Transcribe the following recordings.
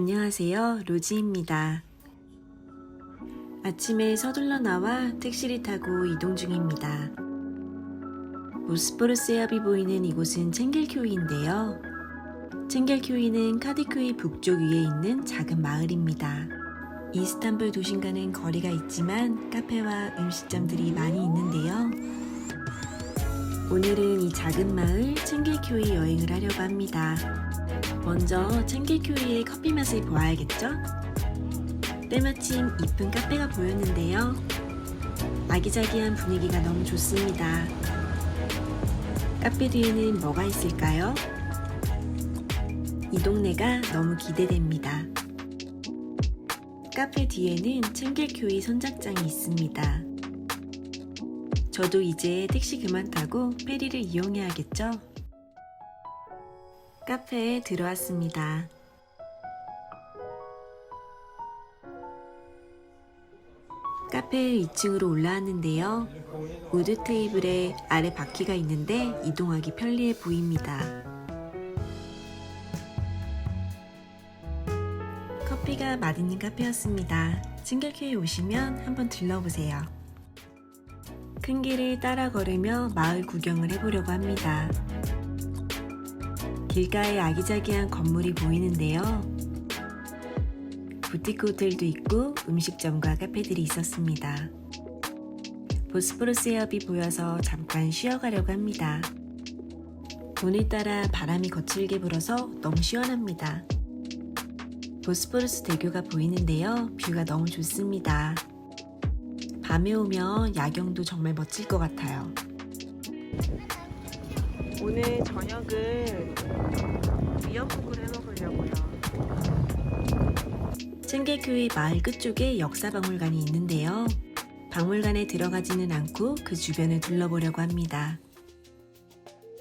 안녕하세요, 로지입니다. 아침에 서둘러 나와 택시를 타고 이동 중입니다. 보스포러스 해협이 보이는 이곳은 챙겔교이인데요. 챙겔교이는 카디큐이 북쪽 위에 있는 작은 마을입니다. 이스탄불 도심과는 거리가 있지만 카페와 음식점들이 많이 있는데요. 오늘은 이 작은 마을 챙겔교이 여행을 하려고 합니다. 먼저 챙겔교이의 커피 맛을 보아야겠죠? 때마침 이쁜 카페가 보였는데요. 아기자기한 분위기가 너무 좋습니다. 카페 뒤에는 뭐가 있을까요? 이 동네가 너무 기대됩니다. 카페 뒤에는 챙겔교이 선착장이 있습니다. 저도 이제 택시 그만 타고 페리를 이용해야겠죠? 카페에 들어왔습니다. 카페 2층으로 올라왔는데요. 우드 테이블에 아래 바퀴가 있는데 이동하기 편리해 보입니다. 커피가 맛있는 카페였습니다. 챙겔교이 오시면 한번 들러보세요. 큰 길을 따라 걸으며 마을 구경을 해보려고 합니다. 길가에 아기자기한 건물이 보이는데요. 부티크 호텔도 있고 음식점과 카페들이 있었습니다. 보스포러스 해협이 보여서 잠깐 쉬어가려고 합니다. 오늘따라 바람이 거칠게 불어서 너무 시원합니다. 보스포러스 대교가 보이는데요. 뷰가 너무 좋습니다. 밤에 오면 야경도 정말 멋질 것 같아요. 오늘 저녁을 미역국을 해먹으려고요. 챙겔교이 마을 끝쪽에 역사박물관이 있는데요. 박물관에 들어가지는 않고 그 주변을 둘러보려고 합니다.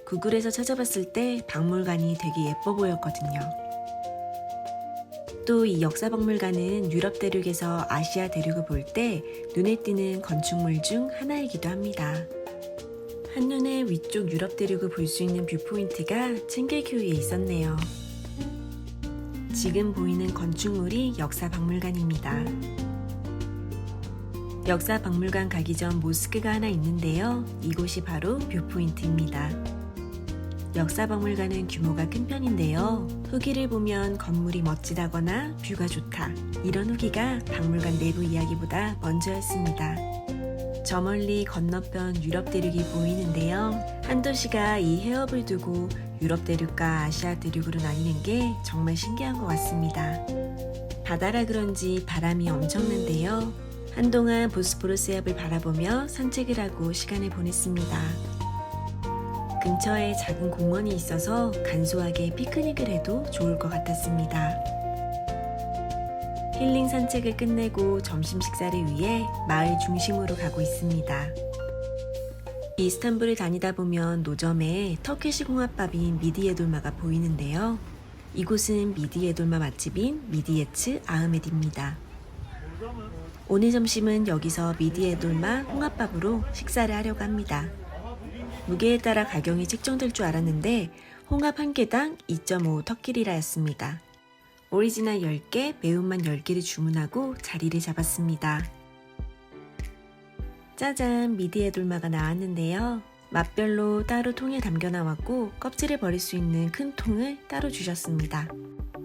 구글에서 찾아봤을 때 박물관이 되게 예뻐 보였거든요. 또 이 역사박물관은 유럽 대륙에서 아시아 대륙을 볼 때 눈에 띄는 건축물 중 하나이기도 합니다. 한눈에 위쪽 유럽 대륙을 볼 수 있는 뷰포인트가 챙겔교이에 있었네요. 지금 보이는 건축물이 역사박물관입니다. 역사박물관 가기 전 모스크가 하나 있는데요. 이곳이 바로 뷰포인트입니다. 역사박물관은 규모가 큰 편인데요. 후기를 보면 건물이 멋지다거나 뷰가 좋다, 이런 후기가 박물관 내부 이야기보다 먼저였습니다. 저 멀리 건너편 유럽 대륙이 보이는데요. 한 도시가 이 해협을 두고 유럽 대륙과 아시아 대륙으로 나뉘는 게 정말 신기한 것 같습니다. 바다라 그런지 바람이 엄청난데요. 한동안 보스포러스 해협을 바라보며 산책을 하고 시간을 보냈습니다. 근처에 작은 공원이 있어서 간소하게 피크닉을 해도 좋을 것 같았습니다. 힐링 산책을 끝내고 점심 식사를 위해 마을 중심으로 가고 있습니다. 이스탄불을 다니다 보면 노점에 터키식 홍합밥인 미디에 돌마가 보이는데요. 이곳은 미디에 돌마 맛집인 미디예츠 아흐메드입니다. 오늘 점심은 여기서 미디에 돌마 홍합밥으로 식사를 하려고 합니다. 무게에 따라 가격이 책정될 줄 알았는데 홍합 한 개당 2.5 터키리라였습니다. 오리지널 10개, 매운맛 10개를 주문하고 자리를 잡았습니다. 짜잔, 미디에 돌마가 나왔는데요. 맛별로 따로 통에 담겨 나왔고 껍질을 버릴 수 있는 큰 통을 따로 주셨습니다.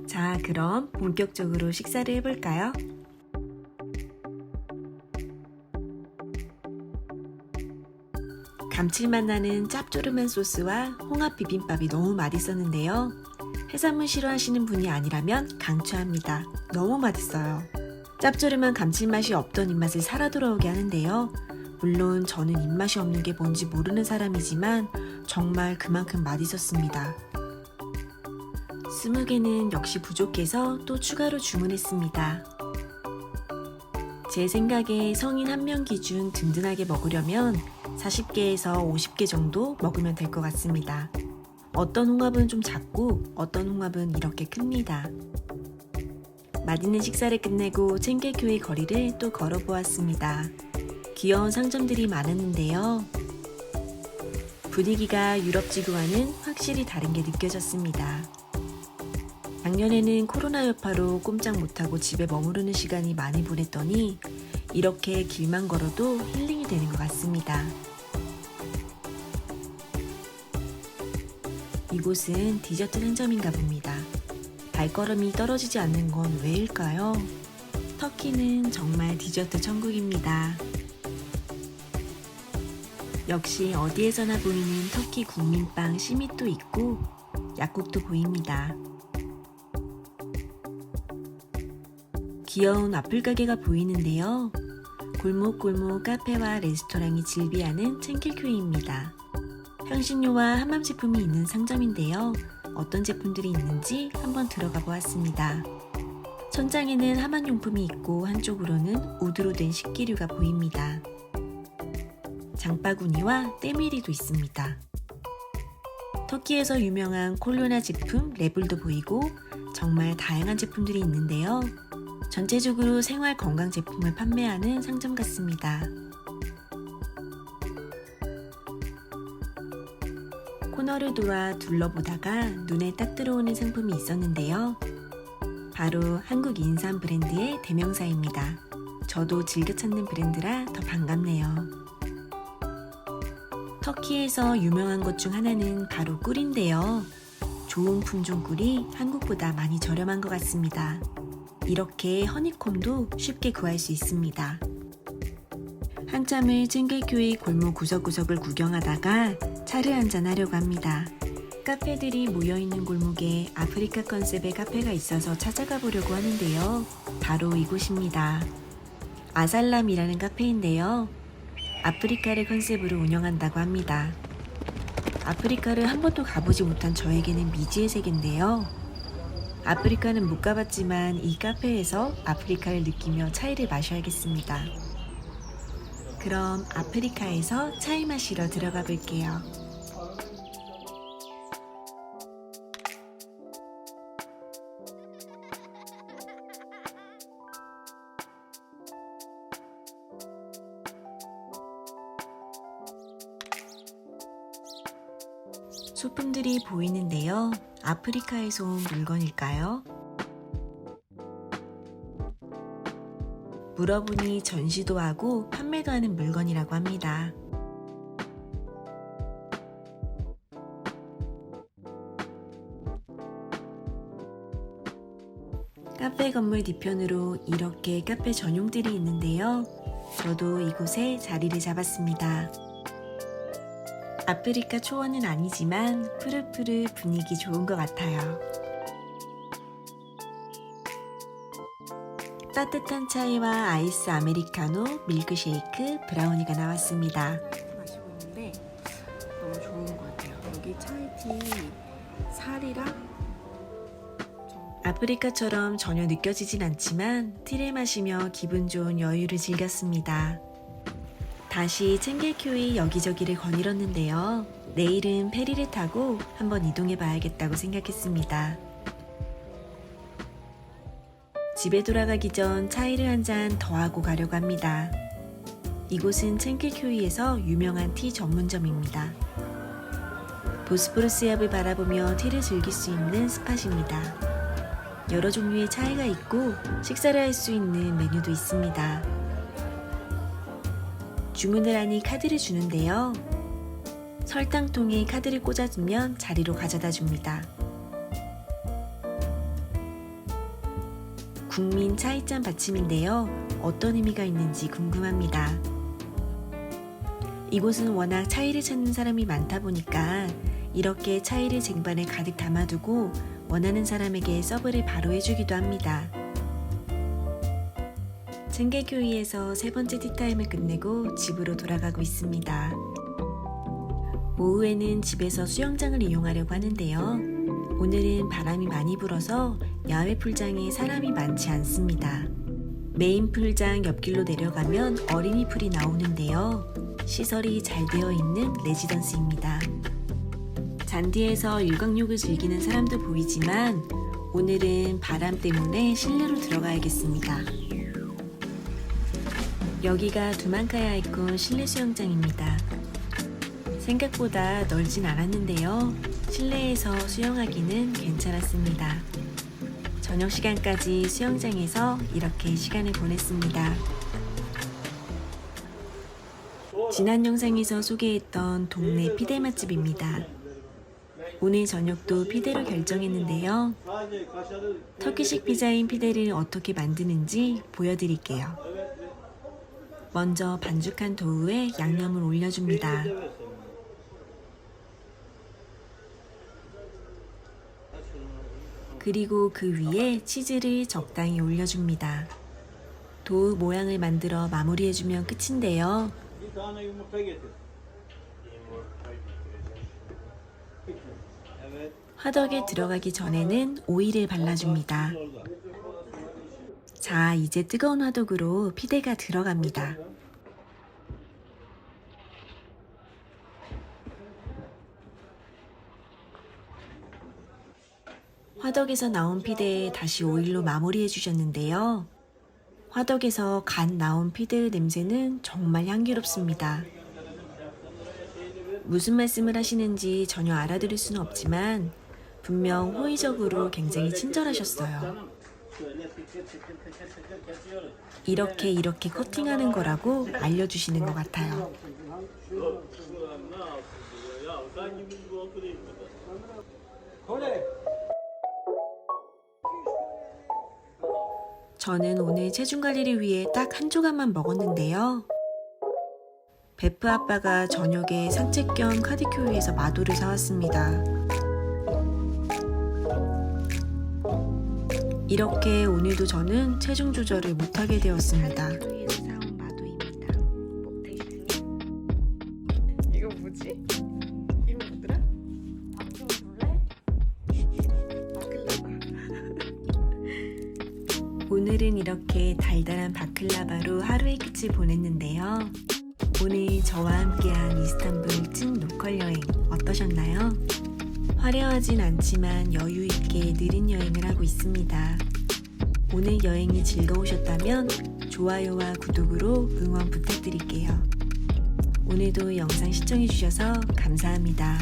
자, 그럼 본격적으로 식사를 해볼까요? 감칠맛 나는 짭조름한 소스와 홍합 비빔밥이 너무 맛있었는데요. 해산물 싫어하시는 분이 아니라면 강추합니다. 너무 맛있어요. 짭조름한 감칠맛이 없던 입맛을 살아 돌아오게 하는데요. 물론 저는 입맛이 없는 게 뭔지 모르는 사람이지만 정말 그만큼 맛있었습니다. 20개는 역시 부족해서 또 추가로 주문했습니다. 제 생각에 성인 한 명 기준 든든하게 먹으려면 40개에서 50개 정도 먹으면 될 것 같습니다. 어떤 홍합은 좀 작고 어떤 홍합은 이렇게 큽니다. 맛있는 식사를 끝내고 챙겔교이 거리를 또 걸어보았습니다. 귀여운 상점들이 많았는데요. 분위기가 유럽 지구와는 확실히 다른 게 느껴졌습니다. 작년에는 코로나 여파로 꼼짝 못하고 집에 머무르는 시간이 많이 보냈더니 이렇게 길만 걸어도 힐링이 되는 것 같습니다. 이곳은 디저트 상점인가 봅니다. 발걸음이 떨어지지 않는 건 왜일까요? 터키는 정말 디저트 천국입니다. 역시 어디에서나 보이는 터키 국민빵 시밋도 있고 약국도 보입니다. 귀여운 와플 가게가 보이는데요. 골목골목 카페와 레스토랑이 즐비하는 챙길교회입니다. 향신료와 한맘 제품이 있는 상점인데요. 어떤 제품들이 있는지 한번 들어가 보았습니다. 천장에는 하만용품이 있고 한쪽으로는 우드로 된 식기류가 보입니다. 장바구니와 때밀이도 있습니다. 터키에서 유명한 콜로나 제품 레블도 보이고 정말 다양한 제품들이 있는데요. 전체적으로 생활 건강 제품을 판매하는 상점 같습니다. 코너를 돌아 둘러보다가 눈에 딱 들어오는 상품이 있었는데요. 바로 한국 인삼 브랜드의 대명사입니다. 저도 즐겨 찾는 브랜드라 더 반갑네요. 터키에서 유명한 것 중 하나는 바로 꿀인데요. 좋은 품종 꿀이 한국보다 많이 저렴한 것 같습니다. 이렇게 허니콤도 쉽게 구할 수 있습니다. 한참을 챙길교회 골목 구석구석을 구경하다가 차를 한잔 하려고 합니다. 카페들이 모여있는 골목에 아프리카 컨셉의 카페가 있어서 찾아가 보려고 하는데요. 바로 이곳입니다. 아살람이라는 카페인데요. 아프리카를 컨셉으로 운영한다고 합니다. 아프리카를 한 번도 가보지 못한 저에게는 미지의 세계인데요. 아프리카는 못 가봤지만 이 카페에서 아프리카를 느끼며 차이를 마셔야겠습니다. 그럼 아프리카에서 차이 마시러 들어가 볼게요. 소품들이 보이는데요. 아프리카에서 온 물건일까요? 물어보니 전시도 하고 판매도 하는 물건이라고 합니다. 카페 건물 뒤편으로 이렇게 카페 전용들이 있는데요. 저도 이곳에 자리를 잡았습니다. 아프리카 초원은 아니지만 푸르푸르 분위기 좋은 것 같아요. 따뜻한 차이와 아이스 아메리카노, 밀크쉐이크, 브라우니가 나왔습니다. 마시고 있는데 너무 좋은 것 같아요. 여기 차이티 살이랑 아프리카처럼 전혀 느껴지진 않지만 티를 마시며 기분 좋은 여유를 즐겼습니다. 다시 챙길교회 여기저기를 거닐었는데요. 내일은 페리를 타고 한번 이동해 봐야겠다고 생각했습니다. 집에 돌아가기 전 차이를 한 잔 더 하고 가려고 합니다. 이곳은 챙길교회에서 유명한 티 전문점입니다. 보스포러스 압을 바라보며 티를 즐길 수 있는 스팟입니다. 여러 종류의 차이가 있고 식사를 할 수 있는 메뉴도 있습니다. 주문을 하니 카드를 주는데요. 설탕통에 카드를 꽂아두면 자리로 가져다 줍니다. 국민 차이잔 받침인데요. 어떤 의미가 있는지 궁금합니다. 이곳은 워낙 차이를 찾는 사람이 많다 보니까 이렇게 차이를 쟁반에 가득 담아두고 원하는 사람에게 서브를 바로 해주기도 합니다. 챙길교회에서 세 번째 티타임을 끝내고 집으로 돌아가고 있습니다. 오후에는 집에서 수영장을 이용하려고 하는데요. 오늘은 바람이 많이 불어서 야외 풀장에 사람이 많지 않습니다. 메인 풀장 옆길로 내려가면 어린이 풀이 나오는데요. 시설이 잘 되어 있는 레지던스입니다. 잔디에서 일광욕을 즐기는 사람도 보이지만 오늘은 바람 때문에 실내로 들어가야겠습니다. 여기가 두만카야 아이콘 실내 수영장입니다. 생각보다 넓진 않았는데요. 실내에서 수영하기는 괜찮았습니다. 저녁 시간까지 수영장에서 이렇게 시간을 보냈습니다. 지난 영상에서 소개했던 동네 피대 맛집입니다. 오늘 저녁도 피대로 결정했는데요. 터키식 피자인 피대를 어떻게 만드는지 보여드릴게요. 먼저 반죽한 도우에 양념을 올려줍니다. 그리고 그 위에 치즈를 적당히 올려줍니다. 도우 모양을 만들어 마무리해주면 끝인데요. 화덕에 들어가기 전에는 오일을 발라줍니다. 자, 이제 뜨거운 화덕으로 피대가 들어갑니다. 화덕에서 나온 피대에 다시 오일로 마무리해 주셨는데요. 화덕에서 갓 나온 피대의 냄새는 정말 향기롭습니다. 무슨 말씀을 하시는지 전혀 알아들을 수는 없지만 분명 호의적으로 굉장히 친절하셨어요. 이렇게 커팅하는 거라고 알려주시는 것 같아요. 저는 오늘 체중 관리를 위해 딱 한 조각만 먹었는데요. 베프 아빠가 저녁에 산책 겸 카디큐에서 마도를 사왔습니다. 이렇게 오늘도 저는 체중 조절을 못하게 되었습니다. 이거 뭐지? 이름 뭐더라? 오늘은 이렇게 달달한 바클라바로 하루의 끝을 보냈는데요. 오늘 저와 함께한 이스탄불 찐 로컬 여행 어떠셨나요? 화려하진 않지만 여유 있게 느린 여행을 하고 있습니다. 오늘 여행이 즐거우셨다면 좋아요와 구독으로 응원 부탁드릴게요. 오늘도 영상 시청해주셔서 감사합니다.